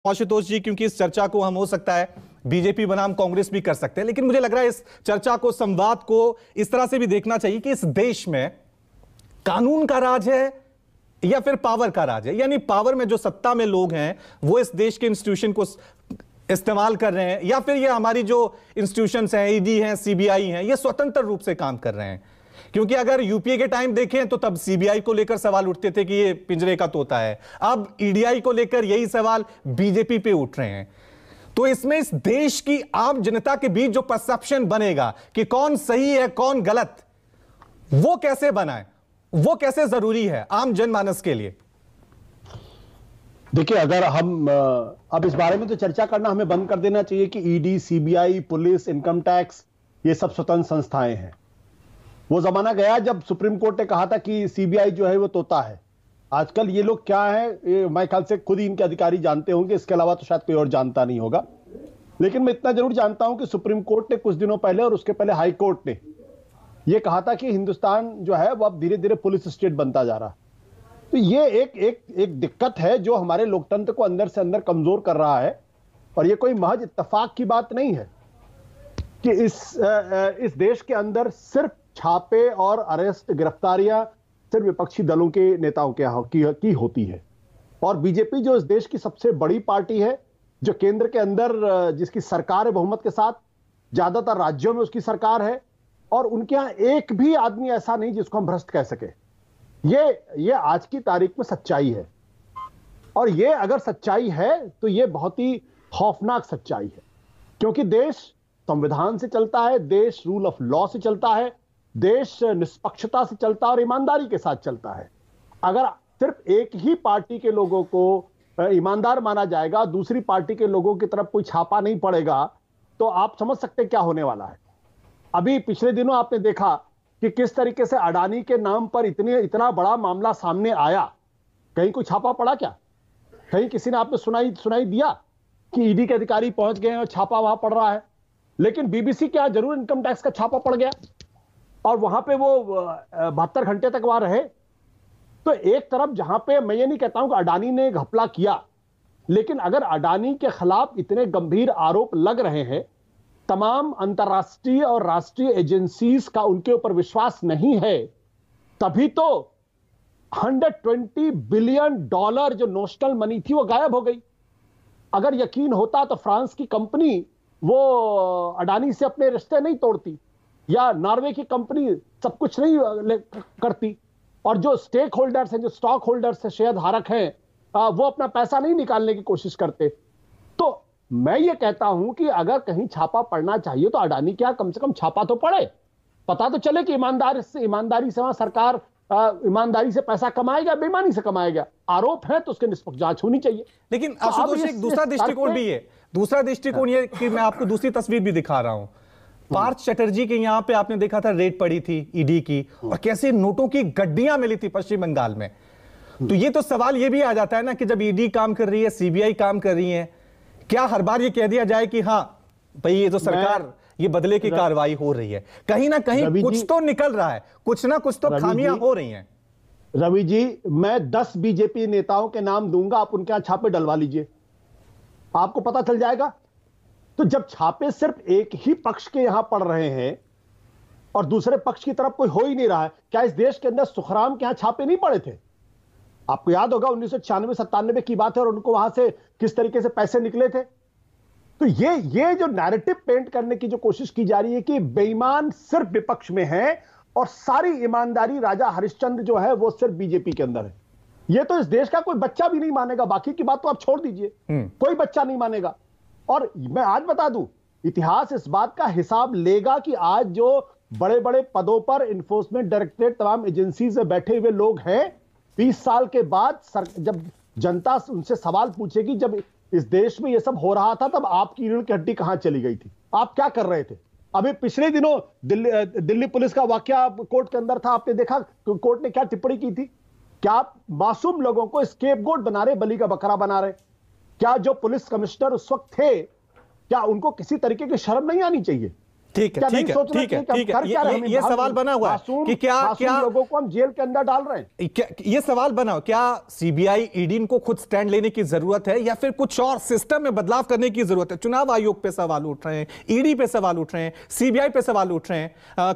आशुतोष जी, क्योंकि इस चर्चा को हम हो सकता है बीजेपी बनाम कांग्रेस भी कर सकते हैं, लेकिन मुझे लग रहा है इस चर्चा को, संवाद को इस तरह से भी देखना चाहिए कि इस देश में कानून का राज है या फिर पावर का राज है। यानी पावर में जो सत्ता में लोग हैं वो इस देश के इंस्टीट्यूशन को इस्तेमाल कर रहे हैं, या फिर ये हमारी जो इंस्टीट्यूशंस हैं, ईडी हैं, सीबीआई हैं, ये स्वतंत्र रूप से काम कर रहे हैं। क्योंकि अगर यूपीए के टाइम देखें तो तब सीबीआई को लेकर सवाल उठते थे कि ये पिंजरे का तोता है, अब ईडीआई को लेकर यही सवाल बीजेपी पे उठ रहे हैं। तो इसमें इस देश की आम जनता के बीच जो परसेप्शन बनेगा कि कौन सही है कौन गलत, वो कैसे बनाए, वो कैसे जरूरी है आम जनमानस के लिए। देखिए, अगर हम अब इस बारे में तो चर्चा करना हमें बंद कर देना चाहिए कि ED, CBI, police, income tax ये सब स्वतंत्र संस्थाएं हैं। वो जमाना गया जब सुप्रीम कोर्ट ने कहा था कि सीबीआई जो है वो तोता है। आजकल ये लोग क्या है, मैं ख्याल से खुद ही इनके अधिकारी जानते होंगे, इसके अलावा तो शायद कोई और जानता नहीं होगा। लेकिन मैं इतना जरूर जानता हूं कि सुप्रीम कोर्ट ने कुछ दिनों पहले और उसके पहले हाई कोर्ट ने यह कहा था कि हिंदुस्तान जो है वो अब धीरे धीरे पुलिस स्टेट बनता जा रहा। तो ये एक दिक्कत है जो हमारे लोकतंत्र को अंदर से अंदर कमजोर कर रहा है। और ये कोई महज इत्तेफाक की बात नहीं है कि इस देश के अंदर सिर्फ छापे और अरेस्ट, गिरफ्तारियां सिर्फ विपक्षी दलों के नेताओं की होती है। और बीजेपी जो इस देश की सबसे बड़ी पार्टी है, जो केंद्र के अंदर जिसकी सरकार है बहुमत के साथ, ज्यादातर राज्यों में उसकी सरकार है, और उनके यहां एक भी आदमी ऐसा नहीं जिसको हम भ्रष्ट कह सके। ये आज की तारीख में सच्चाई है। और ये अगर सच्चाई है तो ये बहुत ही खौफनाक सच्चाई है, क्योंकि देश संविधान से चलता है, देश रूल ऑफ लॉ से चलता है, देश निष्पक्षता से चलता है और ईमानदारी के साथ चलता है। अगर सिर्फ एक ही पार्टी के लोगों को ईमानदार माना जाएगा, दूसरी पार्टी के लोगों की तरफ कोई छापा नहीं पड़ेगा, तो आप समझ सकते हैं क्या होने वाला है। अभी पिछले दिनों आपने देखा कि किस तरीके से अडानी के नाम पर इतना बड़ा मामला सामने आया। कहीं कोई छापा पड़ा क्या? कहीं किसी ने आपने सुनाई दिया कि ईडी के अधिकारी पहुंच गए हैं और छापा वहां पड़ रहा है? लेकिन बीबीसी के यहां जरूर इनकम टैक्स का छापा पड़ गया और वहां पे वो 72 घंटे तक वहां रहे। तो एक तरफ जहां पे मैं ये नहीं कहता हूं कि अडानी ने घपला किया, लेकिन अगर अडानी के खिलाफ इतने गंभीर आरोप लग रहे हैं, तमाम अंतर्राष्ट्रीय और राष्ट्रीय एजेंसीज का उनके ऊपर विश्वास नहीं है, तभी तो $120 बिलियन जो नोशनल मनी थी वो गायब हो गई। अगर यकीन होता तो फ्रांस की कंपनी वो अडानी से अपने रिश्ते नहीं तोड़ती, या नॉर्वे की कंपनी सब कुछ नहीं करती, और जो स्टेक होल्डर्स हैं, जो स्टॉक होल्डर्स हैं, शेयर धारक हैं, वो अपना पैसा नहीं निकालने की कोशिश करते। तो मैं ये कहता हूं कि अगर कहीं छापा पड़ना चाहिए तो अडानी क्या कम से कम छापा तो पड़े, पता तो चले कि ईमानदारी से वहां सरकार ईमानदारी से पैसा कमाएगा, बेईमानी से कमाएगा। आरोप है तो उसके निष्पक्ष जांच होनी चाहिए। लेकिन आशुतोष, एक दूसरा दृष्टिकोण भी है। दूसरा दृष्टिकोण ये कि मैं आपको दूसरी तस्वीर भी दिखा रहा हूं। पार्थ चटर्जी के यहां पे आपने देखा था रेड पड़ी थी ईडी की, और कैसे नोटों की गड्डियां मिली थी पश्चिम बंगाल में। तो ये तो सवाल ये भी आ जाता है ना कि जब ईडी काम कर रही है, सीबीआई काम कर रही है, क्या हर बार ये कह दिया जाए कि हाँ भाई ये तो सरकार, ये बदले की कार्रवाई हो रही है? कहीं ना कहीं कुछ तो निकल रहा है, कुछ ना कुछ तो खामियां हो रही हैं। रवि जी, मैं 10 बीजेपी नेताओं के नाम दूंगा, आप उनके यहां छापे डलवा लीजिए, आपको पता चल जाएगा। तो जब छापे सिर्फ एक ही पक्ष के यहां पड़ रहे हैं और दूसरे पक्ष की तरफ कोई हो ही नहीं रहा है, क्या इस देश के अंदर सुखराम के यहां छापे नहीं पड़े थे? आपको याद होगा 1996-97 की बात है, और उनको वहां से किस तरीके से पैसे निकले थे। तो ये जो नैरेटिव पेंट करने की जो कोशिश की जा रही है कि बेईमान सिर्फ विपक्ष में है और सारी ईमानदारी राजा हरिश्चंद्र जो है वो सिर्फ बीजेपी के अंदर है, ये तो इस देश का कोई बच्चा भी नहीं मानेगा। बाकी की बात तो आप छोड़ दीजिए, कोई बच्चा नहीं मानेगा। और मैं आज बता दूं, इतिहास इस बात का हिसाब लेगा कि आज जो बड़े बड़े पदों पर इन्फोर्समेंट डायरेक्टरेट, तमाम एजेंसी से बैठे हुए लोग हैं, 20 साल के बाद जब जनता उनसे सवाल पूछेगी, जब इस देश में ये सब हो रहा था तब आपकी रीढ़ की हड्डी कहां चली गई थी, आप क्या कर रहे थे? अभी पिछले दिनों दिल्ली पुलिस का वाकया कोर्ट के अंदर था, आपने देखा कोर्ट ने क्या टिप्पणी की थी? क्या आप मासूम लोगों को स्केपगोट बना रहे, बलि का बकरा बना रहे? क्या जो पुलिस कमिश्नर उस वक्त थे, क्या उनको किसी तरीके की शर्म नहीं आनी चाहिए? ठीक है, क्या ठीक नहीं है, सोचना ठीक है, चाहिए कि ठीक हम कर क्या रहे हैं? है। ये सवाल बना हुआ है कि क्या लोगों को हम जेल के अंदर डाल रहे हैं। ये सवाल बना हो, क्या सीबीआई ईडी को खुद स्टैंड लेने की जरूरत है या फिर कुछ और सिस्टम में बदलाव करने की जरूरत है? चुनाव आयोग पे सवाल उठ रहे हैं, ईडी पे सवाल उठ रहे हैं, सीबीआई पे सवाल उठ रहे हैं।